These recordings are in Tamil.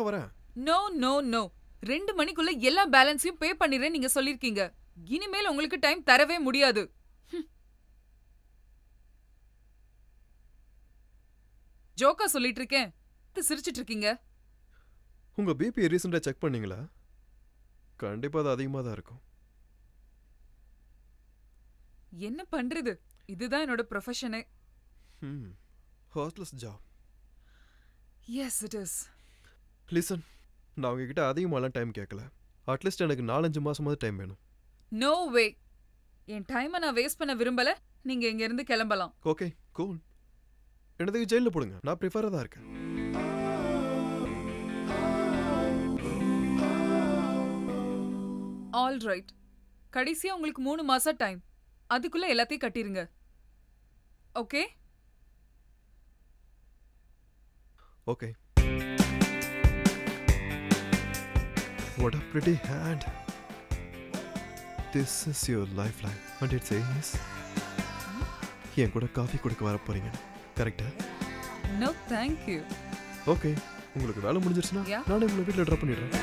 வரேன். நோ நோ நோ 2 மணிக்குள்ள எல்லா பேலன்ஸையும் பே பண்ணிடுறேன் நீங்க சொல்லிருக்கீங்க. இனிமேல் உங்களுக்கு டைம் தரவே முடியாது. ஜோக்கா சொல்லிட்டு இருக்கேன். சிரிச்சிட்டு இருக்கீங்க. உங்க பிபி ரீசெண்டா செக் பண்ணீங்களா? கண்டிப்பா அது அதிகமா தான் இருக்கும். என்ன பண்றது? இதுதான் என்னோட ப்ரொஃபஷனே. Hostels job. Yes it is. Listen, நான் உங்ககிட்ட அதிகமாலாம் டைம் கேட்கல. அட்லீஸ்ட் எனக்கு 4-5 மாசமாவது டைம் வேணும். நோ வே. என் டைமை நான் வேஸ்ட் பண்ண விரும்பல. நீங்க இங்க இருந்து கிளம்பலாம். Okay cool. என்னதுக்கு ஜெயில போடுங்க, நான் ப்ரிஃபரா தான் இருக்கேன். All right. கடைசியா உங்களுக்கு 3 மாசம் டைம். அதுக்குள்ள எல்லாத்தையும் கட்டிருங்க. Okay? Okay. What a pretty hand. This is your lifeline. And it says என் கூட காஃபி குடிக்க வர போறீங்க. கரெக்டா? No thank you. ஓகே. உங்களுக்கு வேலை முடிஞ்சிருச்சுனா Yeah. நானே உங்களை வீட்டில் ட்ராப் பண்ணிடுறேன்.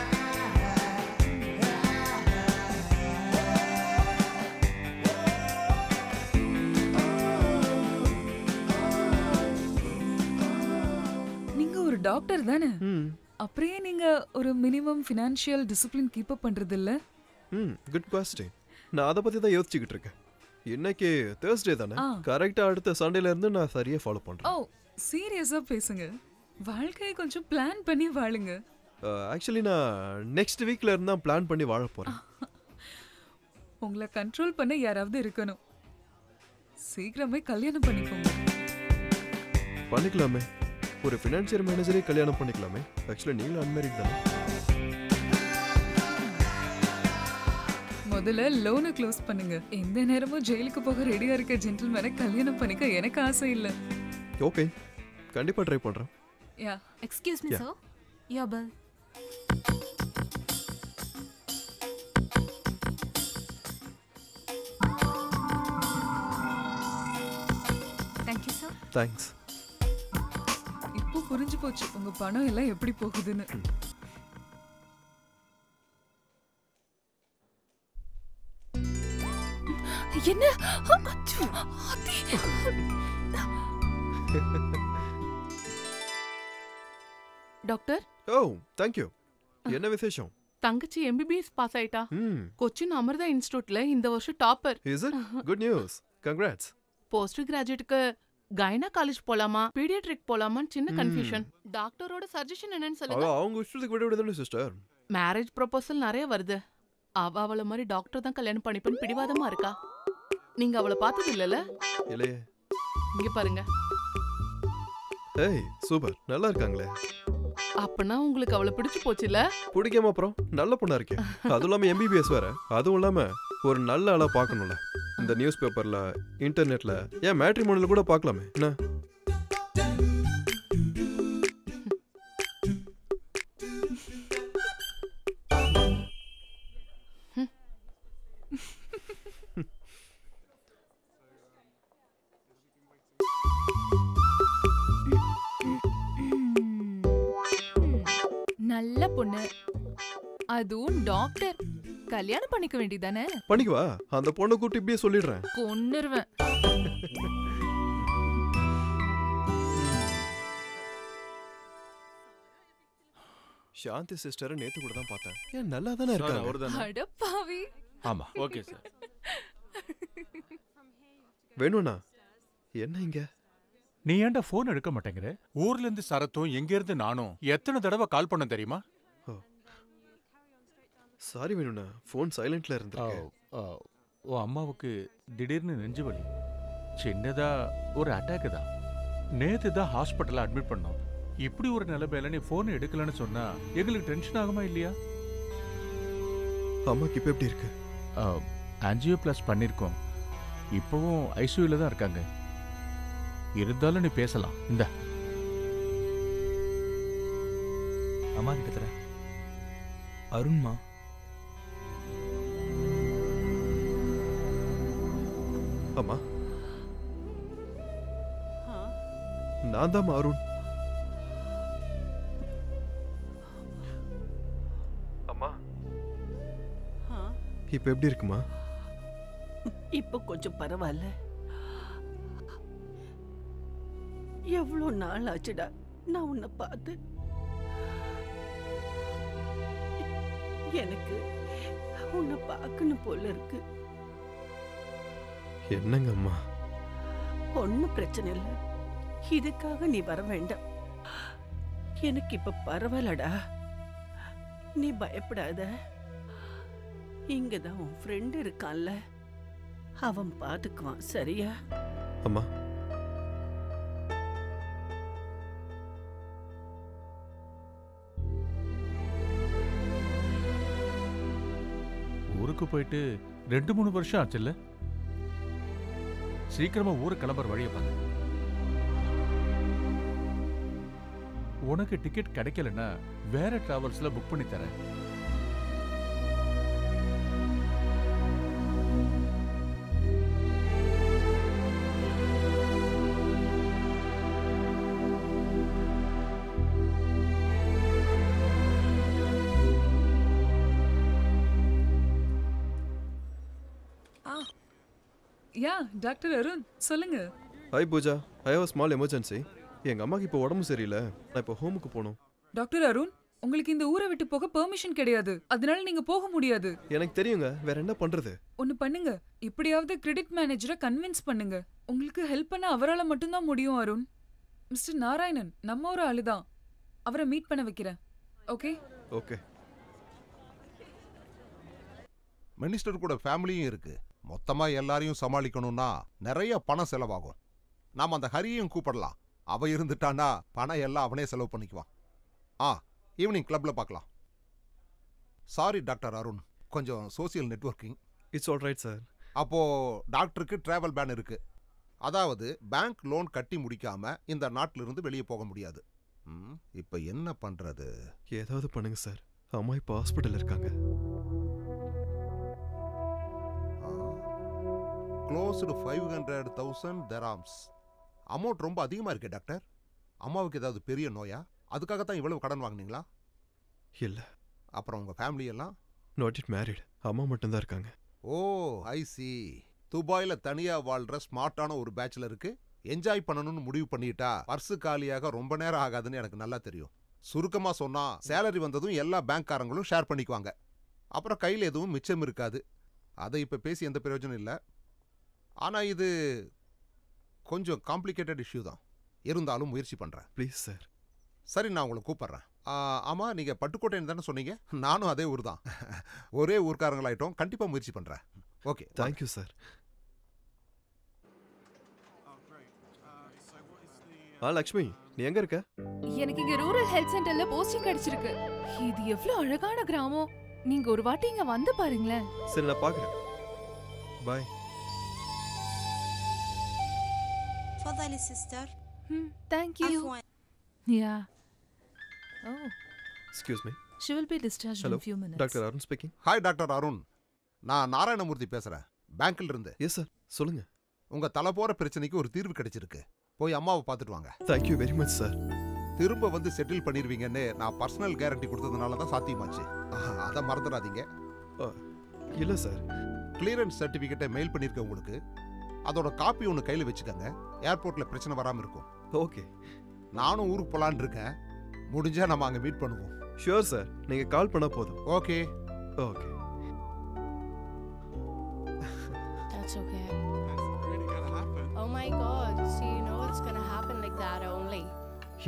நீங்க ஒரு டாக்டர் தானே? அப்புறம் நீங்க ஒரு minimum financial discipline keep up பண்றது இல்ல? Good question. நான் அதை பத்தி தான் யோசிச்சுக்கிட்டு இருக்கேன். இன்னைக்கு Thursday தானே? கரெக்டா அடுத்த சண்டேல இருந்து நான் சரியா ஃபாலோ பண்றேன். ஓ சீரியஸா பேசுங்க. வாழ்க்கையை கொஞ்சம் பிளான் பண்ணி வாழுங்க. ஆக்சுவலி நான் நெக்ஸ்ட் வீக்ல இருந்து தான் பிளான் பண்ணி வாழ போறேன். உங்களை கண்ட்ரோல் பண்ண யாராவது இருக்கணும். சீக்கிரமே கல்யாணம் பண்ணிக்கோங்க. பண்ணிக்கலாமே. ஒரு ஃபினான்ஷியல் மேனேஜரே கல்யாணம் பண்ணிக்கலாமே. ஆக்சுவலி நீங்களும் அன்மேரிட் தானே? முதல்ல லோனை க்ளோஸ் பண்ணுங்க. எந்த நேரமும் ஜெயிலுக்கு போக ரெடியா இருக்க ஜென்டில்மேனை கல்யாணம் பண்ணிக்க எனக்கு ஆசை இல்ல. ஓகே, கண்டிப்பா ட்ரை பண்றேன். Yeah. Excuse me sir, your bill. Thank you sir. Thanks. இப்போ புரிஞ்சு போச்சு உங்க பணம் எல்லாம் எப்படி போகுதுன்னு. என்ன? Doctor, oh thank you. என்ன விசேஷம்? தங்கச்சி MBBS பாஸ் ஆயிட்டா. கொச்சின் அமிர்தா இன்ஸ்டிடியூட்ல இந்த வருஷம் topper. Is it? Good news. Congrats. Post கிராஜுவேட்டுக்கு கைனா காலேஜ் போலாமா பீடியாட்ரிக் போலாமான்னு சின்ன கன்ஃபியூஷன். டாக்டரோட சஜஷன் என்னன்னு சொல்லுங்க. அவங்க இஷ்டத்துக்கு விட விடுதானே சிஸ்டர். மேரேஜ் ப்ரொபோசல் நிறைய வருது. அவள மாதிரி டாக்டர் தான் கல்யாணம் பண்ணிப்பேன்னு பிடிவாதமா இருக்கா. நீங்க அவளை பார்த்தது இல்லல? இல்லையே. இங்க பாருங்க. ஏய் சூப்பர், நல்லா இருக்காங்களே. அப்பனா உங்களுக்கு அவளை பிடிச்சு போச்சுல? பிடிக்காம அப்புறம் நல்ல பொண்ணா இருக்கே. அதுவும் இல்லாம MBBS வேற. அதுவும் இல்லாம ஒரு நல்ல ஆளா பார்க்கணும்ல. இந்த நியூஸ் பேப்பர்ல இன்டர்நெட்ல ஏன் மேட்ரிமோனில கூட பார்க்கலாமே. என்ன? நல்ல பொண்ணு, அதுவும் டாக்டர். கல்யாணம் பண்ணிக்க வேண்டியதானே? பண்ணிக்குவா. அந்த பொண்ணை கூட்டி இப்படியே சொல்லிடுறேன். கொன்னுருவேன். சாந்தி சிஸ்டரை நேத்து கூட தான் பார்த்தேன். ஏன் நல்லா தானே இருக்காங்க. அட பாவி. ஆமா ஓகே சார். வேணும்னா என்ன இங்க? நீ ஏன்டா போன் எடுக்க மாட்டேங்கிற? ஊர்ல இருந்து சரத்தும் எங்க இருந்து நானும் எத்தனை தடவை கால் பண்ண தெரியுமா? சாரி வேணும்னா, போன் சைலண்ட்ல இருந்திருக்கு. ஓ அம்மாவுக்கு திடீர்னு நெஞ்சு வலி. சின்னதா ஒரு அட்டாக் தான். நேத்து தான் ஹாஸ்பிட்டல்ல அட்மிட் பண்ணோம். இப்படி ஒரு நிலைமையில நீ போன் எடுக்கலன்னு சொன்னா எங்களுக்கு டென்ஷன் ஆகுமா இல்லையா? அம்மாக்கு இப்ப எப்படி இருக்கு? ஆன்ஜியோ பிளஸ் பண்ணிருக்கோம். இப்பவும் ஐசியூல தான் இருக்காங்க. இருந்தாலும் நீ பேசலாம். இந்த அம்மா கிட்ட தர. அருண்மா. அம்மா, நான் தான் அருண். இப்போ எப்படி இருக்குமா? இப்போ கொஞ்சம் பரவாயில்ல. எவ்வளோ நாள் ஆச்சுடா நான் உன்னை பார்த்து. எனக்கு உன்னை பார்க்கணும் போல இருக்கு. என்னங்க அம்மா? ஒன்னும் பிரச்சனை இல்லை, இதுக்காக நீ வர வேண்டாம். எனக்கு இப்ப பரவாயில்லடா, நீ பயப்படாத. இங்கதான் உன் ஃப்ரெண்ட் இருக்கான்ல, அவன் பாத்துக்குவான். சரியா? அம்மா ஊருக்கு போயிட்டு 2-3 வருஷம் ஆச்சுல்ல? சீக்கிரமா ஊரு கிளம்புற வழியை பாரு. உனக்கு டிக்கெட் கிடைக்கலன்னா வேற டிராவல்ஸ்ல புக் பண்ணி தரேன். யா டாக்டர் அருண் சொல்லுங்க. Hi Pooja, I have small emergency. எங்கள் அம்மாக்கு இப்போ உடம்பு சரியில்லை, நான் இப்போ ஹோமுக்கு போகணும். டாக்டர் அருண், உங்களுக்கு இந்த ஊரை விட்டு போக பெர்மிஷன் கிடையாது, அதனால நீங்க போக முடியாது. எனக்கு தெரியுங்க, வேற என்ன பண்றது? ஒன்னு பண்ணுங்க, இப்படியாவது கிரெடிட் மேனேஜரை கன்வின்ஸ் பண்ணுங்க. உங்களுக்கு ஹெல்ப் பண்ண அவரால் மட்டும்தான் முடியும் அருண். மிஸ்டர் நாராயணன் நம்ம ஒரு ஆளுதான், அவரை மீட் பண்ண வைக்கிறேன். Okay okay. மினிஸ்டர் கூட ஃபேமிலியும் இருக்கு. மொத்தமா எல்லாரையும் சமாளிக்கணும்னா நிறைய பணம் செலவாகும். நாம அந்த ஹரியையும் கூப்பிடலாம், அவ இருந்துட்டானா பணம் எல்லாம் அவனே செலவு பண்ணிக்குவான். ஈவினிங் கிளப்ல பார்க்கலாம். சாரி டாக்டர் அருண், கொஞ்சம் social networking. It's all right sir. அப்போ டாக்டருக்கு டிராவல் பேன் இருக்கு. அதாவது பேங்க் லோன் கட்டி முடிக்காம இந்த நாட்டில இருந்து வெளியே போக முடியாது. இப்ப என்ன பண்றது? ஏதாவது பண்ணுங்க சார், அம்மா இப்போ ஹாஸ்பிட்டல் இருக்காங்க. Closed 500,000 dirhams. அமௌண்ட் ரொம்ப அதிகமாக இருக்கே டாக்டர். அம்மாவுக்கு ஏதாவது பெரிய நோயா? அதுக்காகத்தான் இவ்வளவு கடன் வாங்கினீங்களா? இல்லை. அப்புறம் உங்கள் ஃபேமிலி எல்லாம்? நாட் இட் மேரிட், அம்மா மட்டும்தான் இருக்காங்க. ஓ ஐ சி. துபாயில் தனியாக வாழ்கிற ஸ்மார்ட்டான ஒரு பேச்சுலருக்கு என்ஜாய் பண்ணணும்னு முடிவு பண்ணிட்டா பர்ஸு காலியாக ரொம்ப நேரம் ஆகாதுன்னு எனக்கு நல்லா தெரியும். சுருக்கமாக சொன்னால் சேலரி வந்ததும் எல்லா பேங்க்காரங்களும் ஷேர் பண்ணிக்குவாங்க. அப்புறம் கையில் எதுவும் மிச்சம் இருக்காது. அதை இப்போ பேசி எந்த பிரயோஜனம் இல்லை. ஆனால் இது கொஞ்சம் காம்ப்ளிகேட்டட் இஷ்யூ தான். இருந்தாலும் முயற்சி பண்ணுறேன். Please sir. சரி, நான் உங்களை கூப்பிட்றேன். ஆமாம், நீங்கள் பட்டுக்கோட்டைன்னு தானே சொன்னீங்க? நானும் அதே ஊர் தான். ஒரே ஊர்க்காரங்களாயிட்டோம். கண்டிப்பாக முயற்சி பண்ணுறேன். Okay, thank you sir. லக்ஷ்மி, நீ எங்க இருக்க? எனக்கு இங்க ரூரல் ஹெல்த் சென்டர்ல போஸ்டிங் கிடைச்சிருக்கு. இது எவ்வளவு அழகான கிராமம். நீங்க ஒரு வாட்டி இங்க வந்து பாருங்களேன். சரி, நான் பார்க்குறேன். பாய். تفضلي sister. Thank you. عفوا. Yeah. Oh. Excuse me. She will be discharged in a few minutes. Doctor Arun speaking. Hi doctor Arun, நான் நாராயணமூர்த்தி பேசுகிறேன், பேங்க்கில் இருந்து. எஸ் சார், சொல்லுங்க. உங்கள் தலை போகிற பிரச்சனைக்கு ஒரு தீர்வு கிடைச்சிருக்கு. போய் அம்மாவை பார்த்துட்டு வாங்க. Thank you very much sir. திரும்ப வந்து செட்டில் பண்ணிடுவீங்கன்னு நான் பர்சனல் கேரண்டி கொடுத்ததுனால தான் சாத்தியமாச்சு. அதை மறந்துடாதீங்க. இல்லை சார். கிளியரன்ஸ் சர்டிஃபிகேட்டை மெயில் பண்ணியிருக்கேன் உங்களுக்கு. அதோட காப்பி ஒன்று கையில் வச்சுக்கோங்க. ஏர்போர்ட்டில் பிரச்சனை வராமல் இருக்கும். ஓகே. நானும் ஊருக்கு போகலான்னு இருக்கேன். முடிஞ்சா நம்ம அங்கே மீட் பண்ணுவோம். ஷுவர் சார், நீங்கள் கால் பண்ணால் போதும். Okay okay. That's okay. Oh my God, so you know it's gonna happen like that only.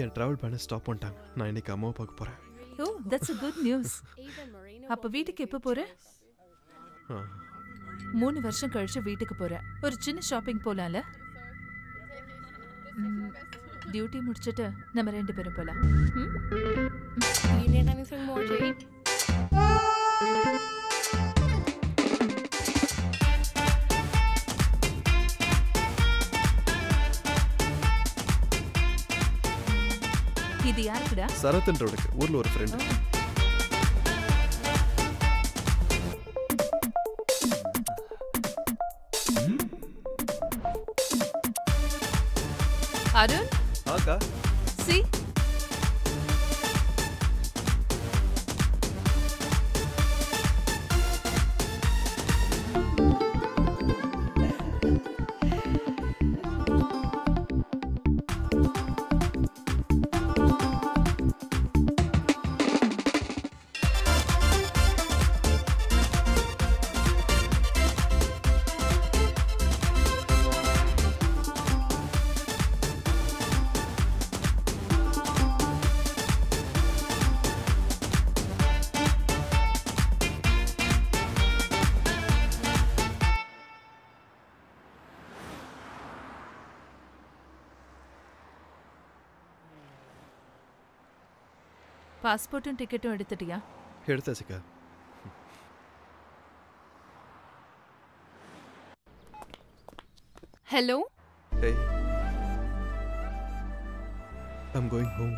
N travel பண்ண ஸ்டாப் பண்ணிட்டாங்க. நான் இன்னைக்கு அம்மாவை பார்க்க போகிறேன். Oh, that's a good news. அப்ப வீட்டுக்கு எப்போ போற? 3 வருஷம் கழிச்சு வீட்டுக்கு போற. ஒரு சின்ன ஷாப்பிங் போலாம்ல? டியூட்டி முடிச்சிட்டு நம்ம 2 பேரும் போலாம். You need anything more to eat? இது யாருக்குடா? சரத்ன்றவனுக்கு, ஊர்ல ஒரு ஃப்ரெண்ட். அருண், ஆக்கா. see? பாஸ்போர்ட்டும் டிக்கெட்டும் எடுத்துட்டியா? எடுத்தாச்சுக்கா. Hello. Hey. I'm going home.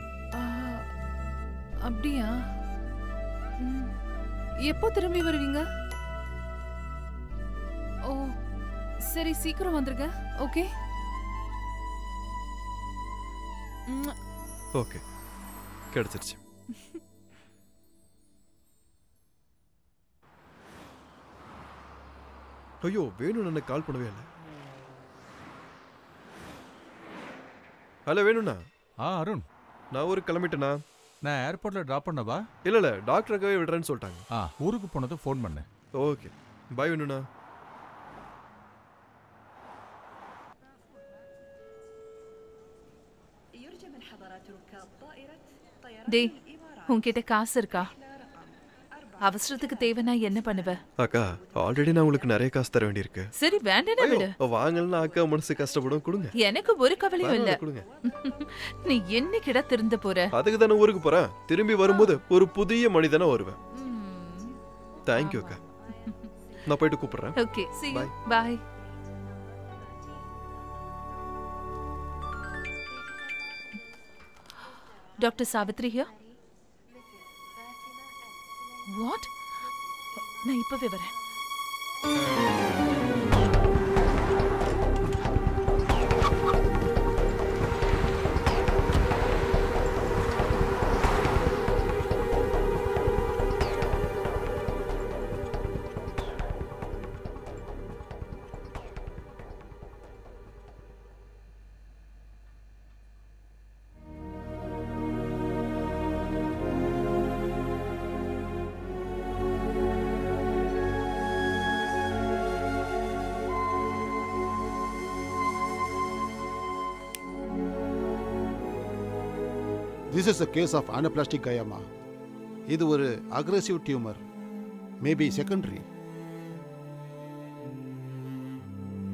அப்படியா? எப்போ திரும்பி வருவீங்க? ஓ சரி, சீக்கிரம் வந்துருங்க. ஓகே ஓகே, கிடைச்சிருச்சு. ஐயோ, வேணும் எனக்கு கால் பண்ணவே இல்லை. ஹலோ வேணுண்ணா. அருண், நான் ஊருக்கு கிளம்பிட்டேண்ணா. நான் ஏர்போர்ட்ல டிராப் பண்ணவா? இல்லை டாக்டருக்காகவே விடுறேன்னு சொல்லிட்டாங்க. ஊருக்கு போனதும் ஃபோன் பண்ணு. ஓகே, பாய் வேணுண்ணா. டேய், உன்கிட்ட காசு இருக்கா? அவசரத்துக்கு தேவைன்னா என்ன பண்ணுவ? அக்கா, ஆல்ரெடி நான் உங்களுக்கு நிறைய காசு தர வேண்டியிருக்கு. சரி, வேண்டாம் விடு. வாங்கலன்னா அக்கா மனசு கஷ்டப்படும். கொடுங்க. எனக்கு ஒரு கவலையும் இல்ல. கொடுங்க. நீ என்னைக்கிட திருந்த போற? அதுக்கு தானே ஊருக்கு போறேன். திரும்பி வரும்போது ஒரு புதிய மனிதனா வருவேன். தேங்க்யூ அக்கா. நான் போயிட்டு கூப்பிடுறேன். Okay, see you. Bye. Dr. Savitri here. What? நான் இப்பவே வரேன். This is a case of anaplastic glioma. இது ஒரு aggressive tumor. Maybe secondary.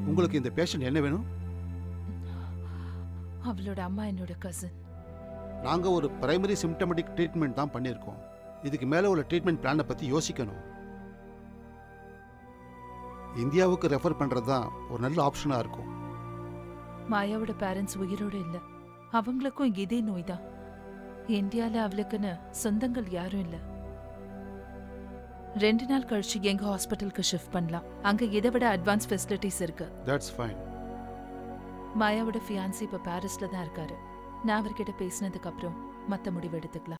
உங்களுக்கு இந்த பேஷண்ட் என்ன வேணும்? அவளோட அம்மா என்னோட கசின். நாங்க ஒரு பிரைமரி சிம்டமேட்டிக் ட்ரீட்மெண்ட் தான் பண்ணியிருக்கோம். இதுக்கு மேல உள்ள ட்ரீட்மெண்ட் பிளானை பத்தி யோசிக்கணும். இந்தியாவுக்கு ரெஃபர் பண்றது தான் ஒரு நல்ல ஆப்ஷனா இருக்கும். மாயாவோட பேரண்ட்ஸ் உயிரோடு இல்ல. அவங்களுக்கும் இதே நோய் தான். இந்தியால அவளுக்குன்னு சொந்தங்கள் யாரும் இல்ல. 2 நாள் கழிச்சு எங்க ஹாஸ்பிட்டலுக்கு ஷிஃப்ட் பண்ணலாம். அங்க இதை விட அட்வான்ஸ் ஃபெசிலிட்டிஸ் இருக்கு. That's fine. மாயாவோட ஃபியான்சி இப்ப பாரிஸ்ல தான் இருக்காரு. நான் அவர்கிட்ட பேசினதுக்கு அப்புறம் மத்த முடிவு எடுத்துக்கலாம்.